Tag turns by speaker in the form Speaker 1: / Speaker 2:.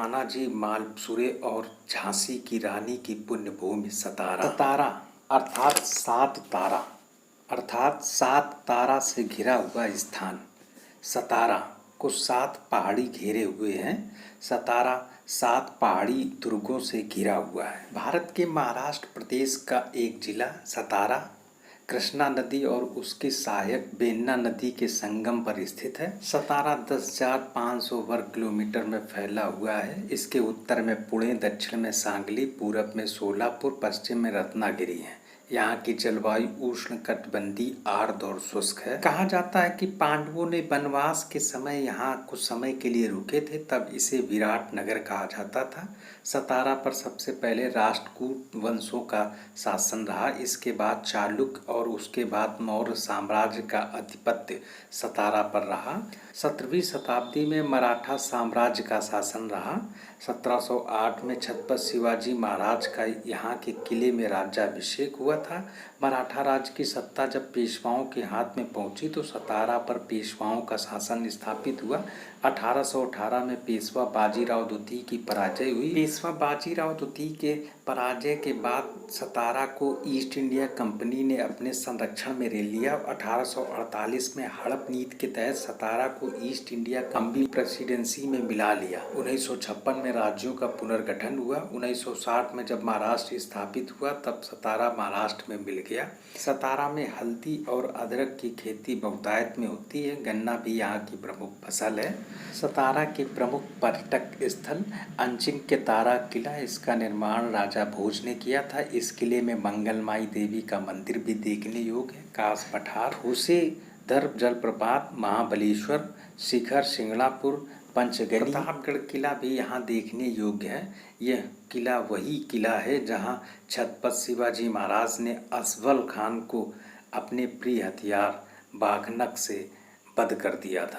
Speaker 1: तानाजी मालपुरे और झांसी की रानी की पुण्यभूमि सतारा। सतारा अर्थात सात तारा से घिरा हुआ स्थान। सतारा को 7 पहाड़ी घेरे हुए हैं। सतारा 7 पहाड़ी दुर्गों से घिरा हुआ है। भारत के महाराष्ट्र प्रदेश का एक जिला सतारा कृष्णा नदी और उसके सहायक बेन्ना नदी के संगम पर स्थित है। सतारा 10,500 वर्ग किलोमीटर में फैला हुआ है। इसके उत्तर में पुणे, दक्षिण में सांगली, पूरब में सोलापुर, पश्चिम में रत्नागिरी है। यहाँ की जलवायु उष्णकटिबंधीय आर्द्र और शुष्क है। कहा जाता है कि पांडवों ने वनवास के समय यहाँ कुछ समय के लिए रुके थे, तब इसे विराट नगर कहा जाता था। सतारा पर सबसे पहले राष्ट्रकूट वंशों का शासन रहा। इसके बाद चालुक्य और उसके बाद मौर्य साम्राज्य का आधिपत्य सतारा पर रहा। 17वीं शताब्दी में मराठा साम्राज्य का शासन रहा। 1708 में छत्रपति शिवाजी महाराज का यहाँ के किले में राज्याभिषेक हुआ था। मराठा राज्य की सत्ता जब पेशवाओं के हाथ में पहुंची तो सतारा पर पेशवाओं का शासन स्थापित हुआ। 1818 में पेशवा बाजीराव द्वितीय की पराजय हुई। पेशवा बाजीराव द्वितीय के पराजय के बाद सतारा को ईस्ट इंडिया कंपनी ने अपने संरक्षण में ले लिया। 1848 में हड़प नीति के तहत सतारा को ईस्ट इंडिया कंपनी प्रेसिडेंसी में मिला लिया। 1956 में राज्यों का पुनर्गठन हुआ। 1960 में जब महाराष्ट्र स्थापित हुआ तब सतारा महाराष्ट्र में मिल गया। सतारा में हल्दी और अदरक की खेती बहुतायत में होती है। गन्ना भी यहाँ की प्रमुख फसल है। सतारा के प्रमुख पर्यटक स्थल अंचिन्य तारा किला, इसका निर्माण राजा भोज ने किया था। इस किले में मंगलमाई देवी का मंदिर भी देखने योग्य है। कास पठार, हुसेदर जलप्रपात, महाबलेश्वर शिखर, सिंगणापुर, पंचगनी, प्रतापगढ़ किला भी यहाँ देखने योग्य है। यह किला वही किला है जहाँ छत्रपति शिवाजी महाराज ने अफजल खान को अपने प्रिय हथियार बाघनक से वध कर दिया था।